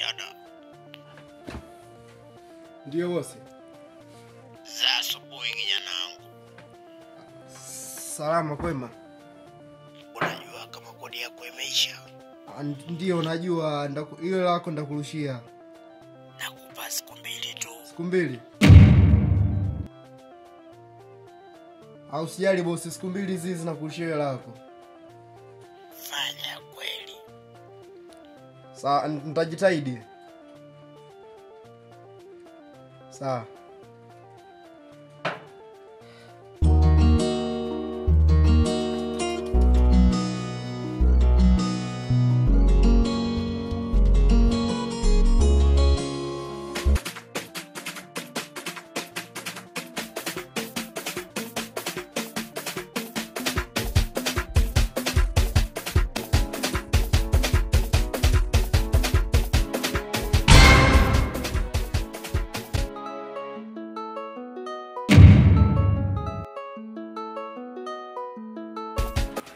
ziada. Ndio bosi. Za asubuhi kijana wangu. Salama kwema. Unajua kama kodi yako imeisha? Ndio najua, ile lako ndakurushia. Nakupa siku 2 tu. Siku 2? Au sijali bosi, siku 2 hizi zinakurushia ile lako. Fanya kweli. Sawa, nitajitahidi. Sawa.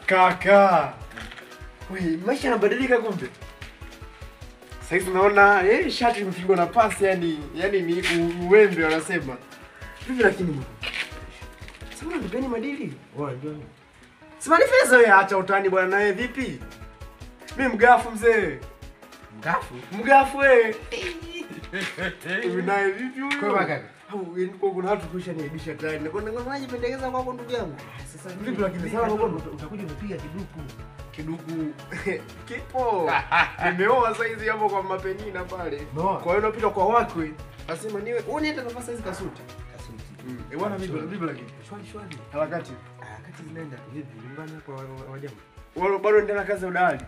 Kaka. Wewe maisha yanabadilika kumbe. Sasa tunaona shati imepigwa na pasi yani ni uwembe wanasema. Vipi lakini sasa nipeni madili. Wewe ndio. Sema ni pesa wewe, acha utani bwana naye vipi? Mimi mgafu mzee. Mgafu wewe. Wewe naye vipi huyo? Kwa kaka. Au niko kuna watu kusha niibisha tayari. Nakwenda ngonaje pendekeza kwako ndugu yangu. Sasa vipi lakini sasa utakuja kupiga kiduku. Kipo. Nimeoa saizi hapo kwa mapenina pale. Kwa hiyo unapita kwa wakwe. Nasema niwe unaenda nafasi hizi kasuti. Bwana vipi lakini? Shwari. Harakati zinaenda vipi? Nyumbani hapo wajambo. Wao bado endelea kazi ya udali.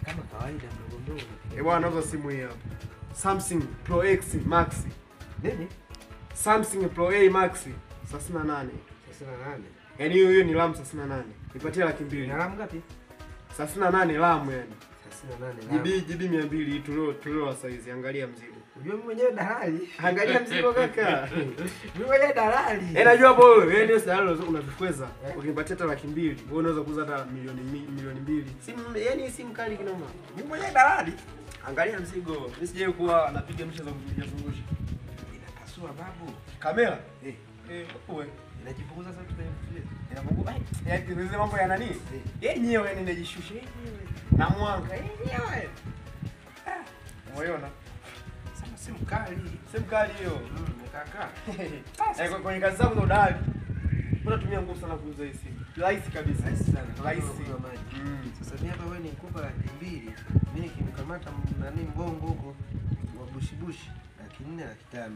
Kama kawaida mdogo. Bwana nauza simu hii hapa. Samsung Pro X Max. Nini? Samsung Pro A Max 38. Yaani hiyo ni RAM 68. Nipatie 200,000. Na RAM ngapi? 68 RAM yani. 68 GB 200 tulio size. Angalia mzigo. Unajua mimi mwenyewe dalali. Angalia mzigo kaka. Mimi mwenyewe dalali. Najua hapo wewe ndio dalali unavikweza. Ukinipatia hata 200,000, wewe unaweza kuuza hata milioni 2. Simu yani simu kali kinoma. Mimi mwenyewe dalali. Angalia mzigo. Mimi sije kuwa napiga mchezo kuzungusha. Inapasua babu. Kamera? Wewe. Inajipunguza sasa tunafikiria. Inapunguza. Yaani mambo ya nani? Yenyewe yani inajishusha yenyewe. Na mwanga yenyewe. Umeona? Sema simu kali hiyo. Kaka. Kwenye kazi zangu za udali. Unatumia nguvu sana kuuza hii simu. Rahisi kabisa. Rahisi. Sasa mimi hapa wewe nikupa 200,000. Mimi kimkamata nani mbongo huko wa bushibushi 4,500,000.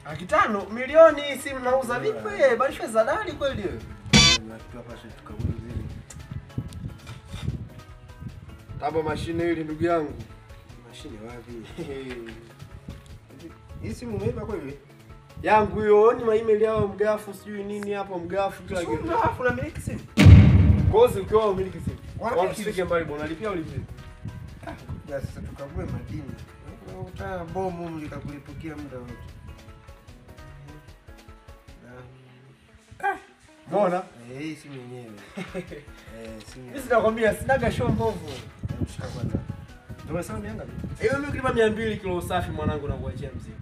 500 milioni simu nauza vipi wewe? Balisha za dali kweli wewe. Hapa sisi tukabuni zile. Tabo mashine hili ndugu yangu. Mashine wapi? Hii simu umeipa kweli? Yangu hiyo ni ma-email yao mgafu sijui nini hapo mgafu kila kitu. Mgafu na miliki simu. Kozi ukiwa umiliki simu. Wasifike mbali bwana, lipia ulipia. Sasa tukague madini. Uta bomu mlikakulipukia muda wote. Mbona? Hii simu yenyewe. Simu. Mimi sinakwambia sinaga show mbovu. Mshika kwanza. Tumesema mianga vipi? Mimi ukilipa 200 kilo usafi mwanangu na kuachia mzigo.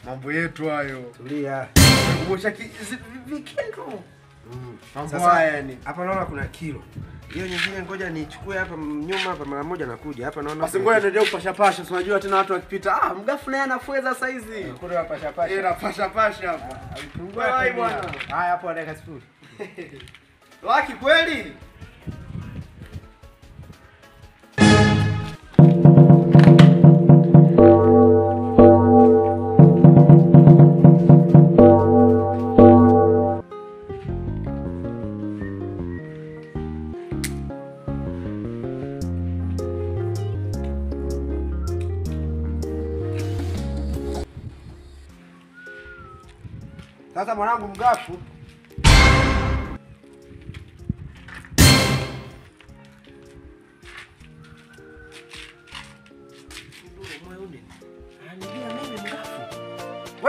Mambo yetu hayo. Tulia. Kumbusha vikendo. Mambo haya yani. Hapa naona kuna kilo. Hiyo nyingine ngoja nichukue hapa nyuma hapa mara moja nakuja. Hapa naona basi ngoja niendelee kupasha. Unajua tena watu wakipita, mgafu naye anafweza saa hizi. Kule hapa pasha hapa. Alipungua hai bwana. Haya hapo dakika 0. Laki kweli? Sasa mwanangu mgafu.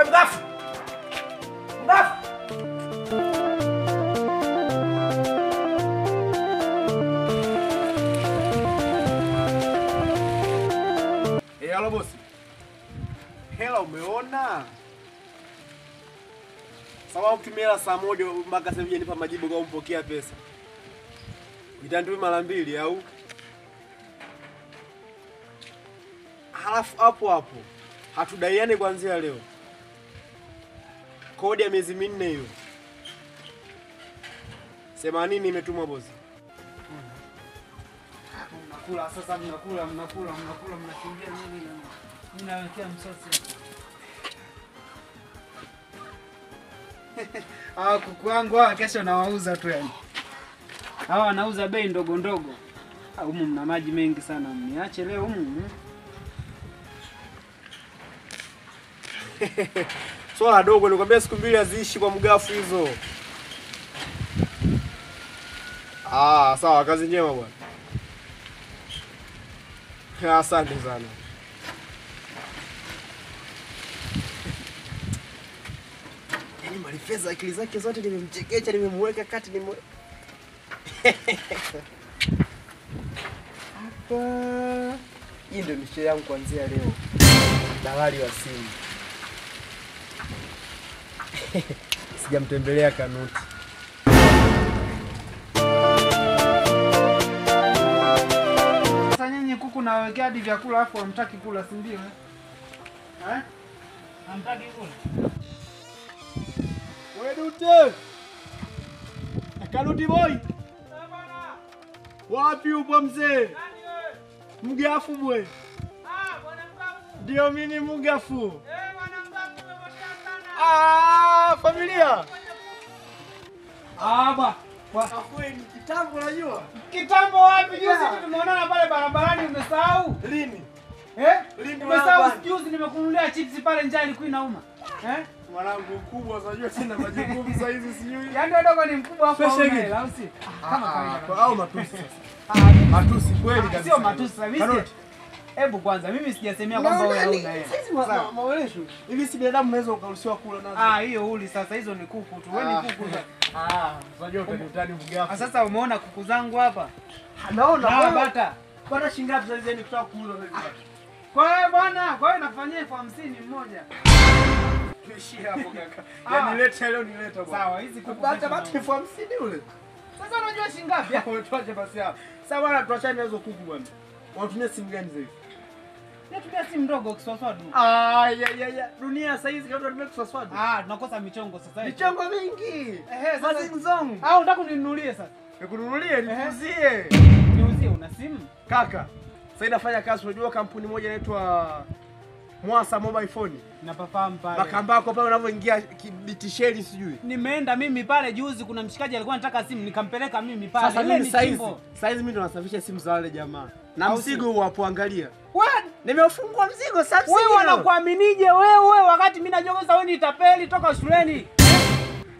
Wewe mgafu. Mgafu. Halo bosi. Hela umeona? Sababu kutumia saa moja mpaka sasa hivi nipa majibu kwa kumpokea pesa. Nitandui mara 2 au? Halafu hapo hatudaiane kuanzia leo. Kodi ya miezi 4 hiyo. 80 imetumwa bosi. Mnakula sasa, mnakimbia nini? Mimi nawekea msosi hawa kuku wangu hawa kesho nawauza tu yani. Hawa wanauza bei ndogo ndogo. Humu mna maji mengi sana, mniache leo humu. Swala dogo, nikwambia siku 2 haziishi kwa mgafu hizo. Sawa, kazi njema bwana. Asante sana. Yaani Malifeza akili zake zote nimemchekecha, nimemweka kati hapa. Hii ndio mishe yangu kuanzia leo. Dalali wa simu. Sijamtembelea Kanuti. Sasa nyinyi kuku nawekea hadi vyakula afu hamtaki kula, si ndio? Hamtaki kula. Wewe Dute. Kanuti boy. Wapi upo mzee? Nani wewe? Mgafu bwe. Bwana Mgafu. Ndio mimi Mgafu. Bwana Mgafu umepotea sana. Familia. Kweli Kitambo unajua? kitambo wapi? Juzi tumeonana pale barabarani, umesahau? Lini? Lini Umesahau juzi nimekununulia chips pale, njaa ilikuwa inauma. Mwanangu mkubwa unajua tena majukumu saa hizi sijui. Yaani dogo ni mkubwa hapo au nini? Au si? Kama kawaida. Au matusi sasa. Matusi kweli kabisa. Sio matusi mimi. Hebu kwanza mimi sijasemea kwamba wewe hauna hela. Sasa maonesho. Hivi si binadamu unaweza ukaruhusiwa kula nazo. Hiyo uli sasa, hizo ni kuku tu. Wewe ni kuku sasa. Unajua utanitani Mgafu. Sasa umeona kuku zangu hapa? Naona bata. Bwana shingapi sasa hivi nikutaka kuuza sasa hivi. Kwa hiyo bwana, nafanyia 50 mmoja. Tuishie hapo kaka. Yaani leta leo nileta bwana. Sawa, hizi kuku bata 50 ule. Sasa unajua shingapi? Hapo tuache basi hapo. Sasa bwana tuachane hizo kuku bwana. Wanatumia simu gani sasa hivi? Natumia simu ndogo kiswaswadu. Dunia sasa hizi kama tunatumia kiswaswadu. Tunakosa michongo sasa hivi. Michongo mingi. Sasa Zingzong. unataka kuninunulie sasa? Nikununulie, nikuuzie. Niuzie, una simu? Kaka, sasa nafanya kazi, unajua kampuni moja inaitwa Mwasa Mobile Phone. Napafahamu pale. Makambako pale unavyoingia kibitisheli sijui. Nimeenda mimi pale juzi, kuna mshikaji alikuwa anataka simu, nikampeleka mimi pale. Sasa mimi saizi mimi ndo nasafisha simu za wale jamaa. Na mzigo wapo angalia. What? Nimeufungua mzigo sasa. Wewe wanakuaminije wewe wakati mimi najua sasa wewe ni tapeli toka shuleni?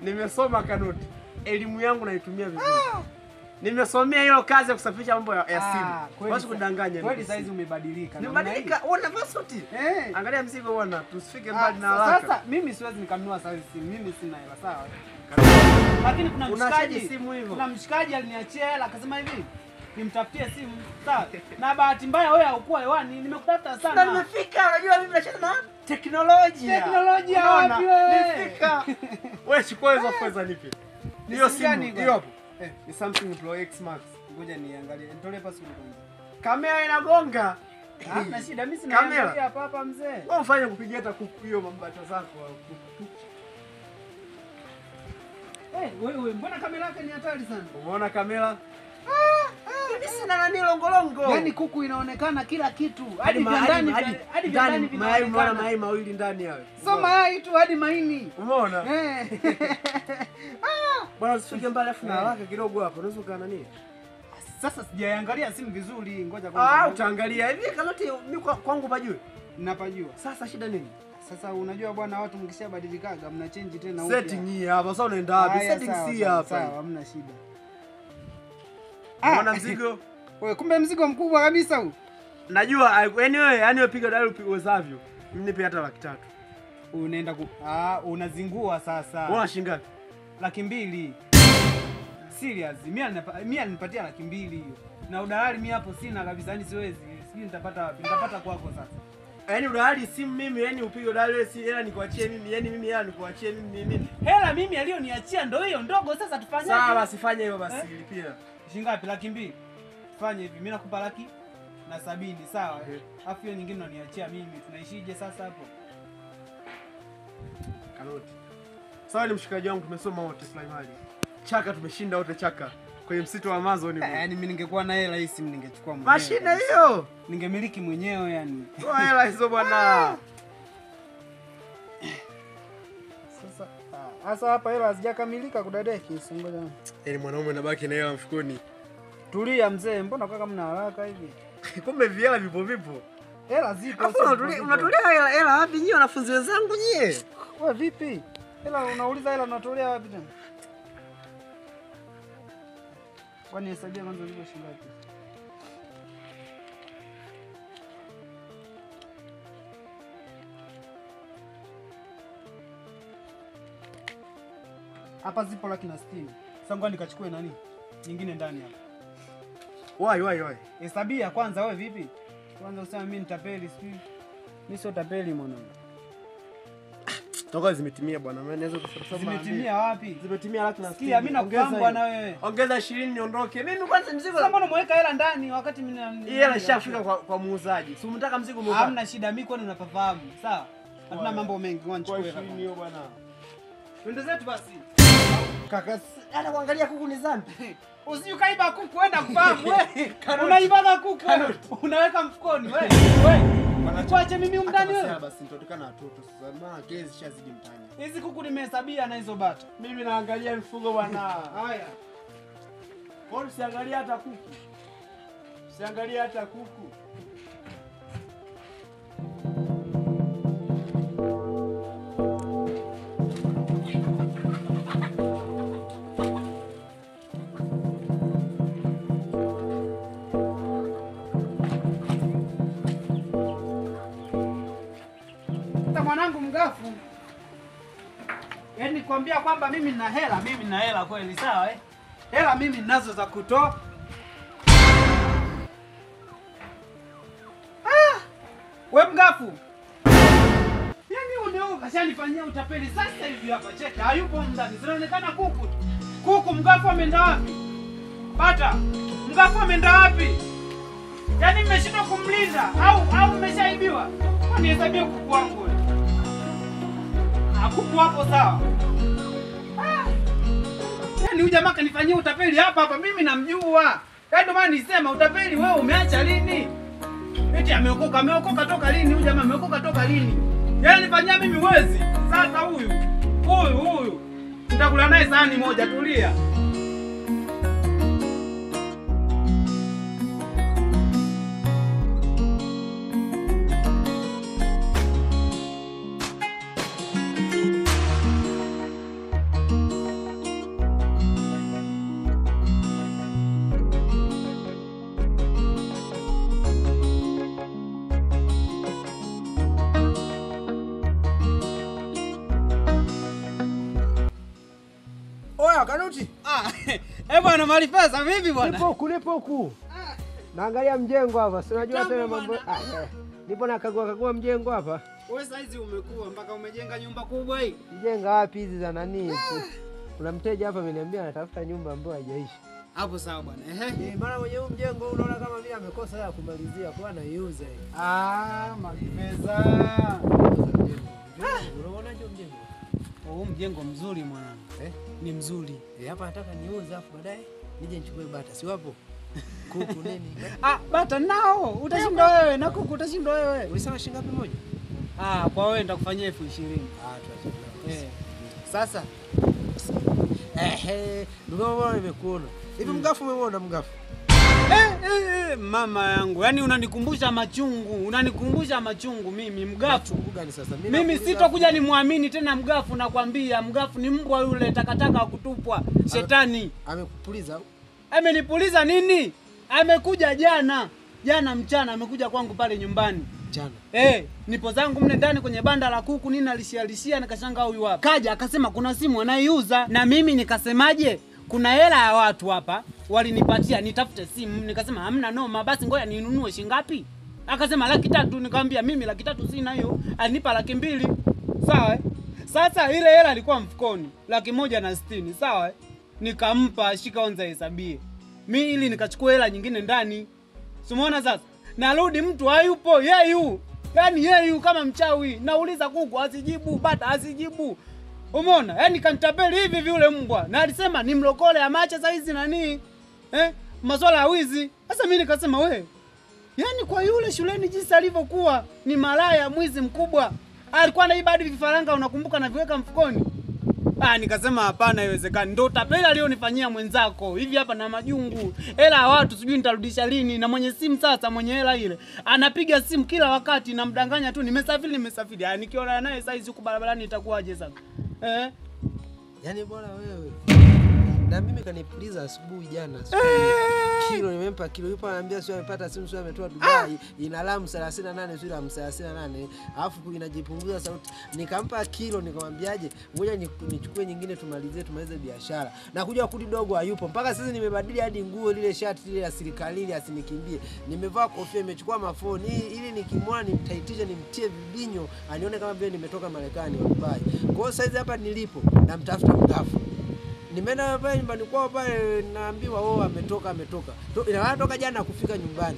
Nimesoma Kanuti. Elimu yangu naitumia vizuri. Nimesomea hiyo kazi ya kusafisha mambo ya simu. Basi kudanganya. Kweli sasa hizi umebadilika. Nimebadilika. Unavaa suti. Angalia mzigo bwana, tusifike mbali na haraka. Sasa mimi siwezi nikanunua sasa simu. Mimi sina hela, sawa? Lakini kuna mshikaji simu hivyo. Kuna mshikaji aliniachia hela akasema hivi, nimtafutie simu. Sawa? Na bahati mbaya wewe haukuwa hewani, nimekutafuta sana. Na nimefika, unajua mimi nacheza na teknolojia. Teknolojia wapi wewe? Nimefika. Wewe chukua hizo pesa nipe. Hiyo simu hiyo hapo. Ni Samsung Pro X Max. Ngoja niangalie. Nitolee password kwanza. Kamera inagonga. Hamna shida, mimi sina angalia hapa mzee. Wewe ufanye kupigia hata kuku hiyo mambata zako. Wewe mbona kamera yake ni hatari sana? Umeona kamera? Mimi sina nani longolongo. Yaani kuku inaonekana kila kitu. Hadi ndani vinaonekana. Mayai mawili ndani yao. So mayai tu hadi maini. Umeona? Bwana usifike mbali afu na haraka kidogo hapo. Unaweza kana nini? Sasa sijaangalia simu vizuri, ngoja kwanza. Utaangalia hivi Kanuti mimi kwangu pajue. Ninapajua. Sasa shida nini? Sasa unajua bwana, watu mkishabadilikaga mna change tena upya. Setting hii hapa. Sasa unaenda wapi? Setting si hapa. Sawa, hamna shida. Unaona mzigo? Wewe kumbe mzigo mkubwa kabisa huu. Najua yani wewe piga dali upigozavyo. Mimi nipe hata 300,000. unaenda unazingua sasa. Bora shilingi ngapi? 200,000. Serious. Mimi alinipatia 200,000 hiyo. Na udalali mimi hapo sina kabisa, yani siwezi. Sijui nitapata wapi. Nitapata kwako sasa. Yaani udalali simu mimi, yani upige udalali wewe, si hela nikuachie mimi, yani mimi hela nikuachie mimi. Hela mimi alioniachia ndio hiyo ndogo, sasa tufanyaje? Sawa basi fanya hivyo basi, lipia. Shilingi ngapi? 200,000. Fanya hivi, mimi nakupa 170,000, sawa? Alafu hiyo nyingine unaniachia mimi. Tunaishije sasa hapo? Karoti. Sawa, ni mshikaji wangu, tumesoma wote Sulaimani. Chaka tumeshinda wote chaka. Kwenye msitu wa Amazon hiyo. Yaani mimi ningekuwa na hela hii ningechukua mwenyewe. Mashine hiyo. Ningemiliki mwenyewe yani. Toa hela hizo bwana. Sasa hapa hela hazijakamilika kudadeki, ngoja. Yaani mwanaume anabaki na hela mfukoni. Tulia mzee, mbona kaka mna haraka hivi? Kumbe viela vipo. Hela zipo. Unatolea hela wapi nyie wanafunzi wenzangu nyie? Wewe vipi? Hela unauliza hela unatolea wapi tena? Kwani hesabia kwanza hizo shilingi ngapi? Hapa zipo 160,000. Sasa ngoja nikachukue nani? Nyingine ndani hapa. Wai. Hesabia kwanza wewe vipi? Kwanza useme mimi nitapeli sijui. Mimi sio tapeli mwanangu. Toka zimetimia bwana. Mimi naweza kusema zimetimia wapi? Zimetimia 160,000. Sikia mimi nakufahamu bwana wewe. Ongeza 20 niondoke. Mimi kwanza mzigo. Sasa mbona umeweka hela ndani wakati mimi hela ishafika kwa muuzaji. Si unataka mzigo muuzaji? Hamna shida, mimi kwani unapafahamu. Sawa? Hatuna mambo mengi, ngoja nichukue hapa. Kwa hiyo bwana. Twende zetu basi. Kaka, hata kuangalia kuku ni dhambi. Usijukaiba kuku wenda kufahamu wewe. Unaibaga kuku wewe. Unaweka mfukoni wewe. Tuache mimi umdani wewe. Sasa basi nitotokana na watoto sasa. Maana kezi shazidi mtani. Hizi kuku nimehesabia na hizo bata. Mimi naangalia mfugo bwana. Haya. Wewe usiangalia hata kuku. Usiangalia hata kuku. Mwanangu mgafu. Yaani nikwambia kwamba mimi nina hela kweli, sawa Hela mimi ninazo za kutoa. Wewe mgafu. Yaani unao kashanifanyia utapeli sasa hivi hapa, cheka hayupo ndani. Zinaonekana kuku. Kuku mgafu ameenda wapi? Bata. Mgafu ameenda wapi? Yaani mmeshindwa kumlinda au mmeshaibiwa? Kwani hesabia kuku wangu wewe. Kuku hapo sawa. Yaani huyu jamaa kanifanyia utapeli hapa mimi namjua. Ndio maana nisema utapeli wewe umeacha lini? Eti ameokoka toka lini huyu jamaa ameokoka toka lini? Yaani nifanyia mimi wezi. Sasa huyu nitakula naye sahani moja, tulia. Karoti. Bwana Malifasa vipi bwana? Nipo huku. Naangalia mjengo hapa. Si unajua tena mambo. Nipo nakagua mjengo hapa. Wewe saizi umekuwa mpaka umejenga nyumba kubwa hii. Mjenga wapi hizi za nani? Kuna mteja hapa ameniambia anatafuta nyumba ambayo haijaisha. Hapo sawa bwana. Maana mwenye huu mjengo unaona kama vile amekosa ya kumalizia kwa anaiuza hii. Malifasa. Unaona hiyo mjengo? Huu mjengo mzuri mwanangu. Ni mzuri. Hapa nataka niuze afu baadaye nije nichukue bata. Si wapo? Kuku nini? Bata nao. Utashinda wewe na kuku utashinda wewe. Ulisema shilingi ngapi moja? Kwa wewe nitakufanyia 20,000. Tuache. Sasa ndio nimekuona. Hivi mgafu umeona mgafu? Mama yangu, yani unanikumbusha machungu mimi mgafu. Gani sasa? Mimi sitokuja nimwamini tena mgafu, nakwambia mgafu ni mbwa yule takataka wa kutupwa, shetani. Amekupuliza au? Amenipuliza nini? Amekuja jana mchana amekuja kwangu pale nyumbani. Mchana. Nipo zangu mne ndani kwenye banda la kuku nini alishia nikashangaa huyu hapa. Kaja akasema kuna simu anaiuza na mimi nikasemaje? Kuna hela ya watu hapa walinipatia nitafute simu, nikasema hamna noma basi ngoja ninunue shingapi? Akasema 300,000, nikamwambia mimi 300,000 sina hiyo. Alinipa 200,000. Sawa? Sasa ile hela ilikuwa mfukoni 160,000, sawa? Nikampa shika onza hesabie. Mimi ili nikachukua hela nyingine ndani. Umeona sasa? Narudi mtu hayupo, yeye kama mchawi. Nauliza kuku asijibu, bata asijibu. Umeona? Yaani kanitapeli hivi yule mbwa. Na alisema ni mlokole amacha saizi nani? Masuala ya wizi. Sasa mimi nikasema yaani kwa yule shuleni jinsi alivyokuwa ni malaya mwizi mkubwa. Alikuwa anaiba hadi vifaranga unakumbuka na viweka mfukoni. Nikasema hapana haiwezekani. Ndio tapeli alionifanyia mwenzako. Hivi hapa na majungu. Hela ya watu sijui nitarudisha lini na mwenye simu sasa mwenye hela ile. Anapiga simu kila wakati na mdanganya tu nimesafiri. Nikiona naye saizi huko barabarani itakuwaje sasa? Yaani bora wewe. Na mimi kanipuliza asubuhi jana. Kilo nimempa kilo. Yupo ananiambia sio amepata simu sio ametoa Dubai. Ina alamu 38 sio alamu 38. Alafu inajipunguza sauti. Nikampa kilo nikamwambiaje? Ngoja nichukue nyingine tumalize biashara. Na kuja kudi dogo hayupo. Mpaka sasa nimebadili hadi nguo lile shati lile la serikali ile asinikimbie. Nimevaa kofia nimechukua mafoni ili nikimwona nimtaitisha nimtie vibinyo anione kama vile nimetoka Marekani au Dubai. Kwa hiyo saizi hapa nilipo namtafuta Mgafu. Nimeenda pale nyumbani kwao pale naambiwa ametoka. Inatoka jana kufika nyumbani.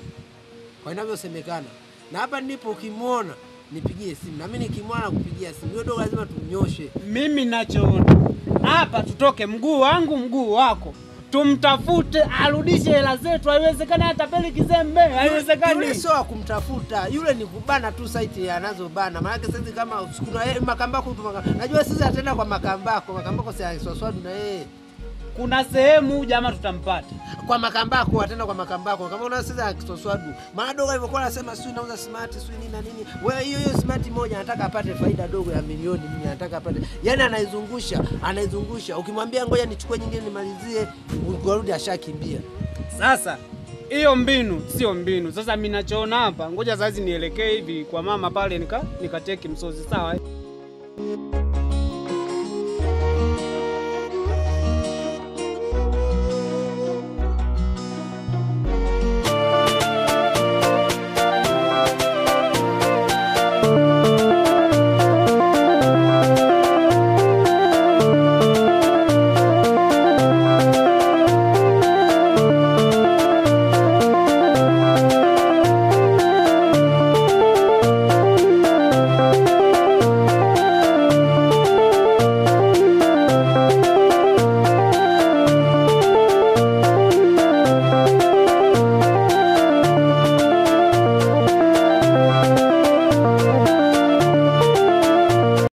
Kwa inavyosemekana. Na hapa ndipo ukimwona nipigie simu. Na mimi nikimwona kupigia simu. Hiyo dogo lazima tumnyoshe. Mimi nachoona hapa tutoke mguu wangu mguu wako. Tumtafute arudishe hela zetu. Haiwezekani hata peli kizembe. Haiwezekani. Yule sio kumtafuta. Yule ni kubana tu site anazobana. Maana sasa kama kuna Makambako najua sisi ataenda kwa Makambako si Swaswadu na yeye. Kuna sehemu jamaa tutampata. Kwa Makambako ataenda kwa Makambako. Kama una sasa Swaswadu. Maana dogo alivyokuwa anasema sio nauza smart sio nini na nini. Wewe hiyo smart moja anataka apate faida dogo ya milioni mimi anataka apate. Yaani anaizungusha. Ukimwambia ngoja nichukue nyingine nimalizie urudi ashakimbia. Sasa hiyo mbinu sio mbinu. Sasa mimi nachoona hapa ngoja sasa nielekee hivi kwa mama pale nikateki msozi sawa.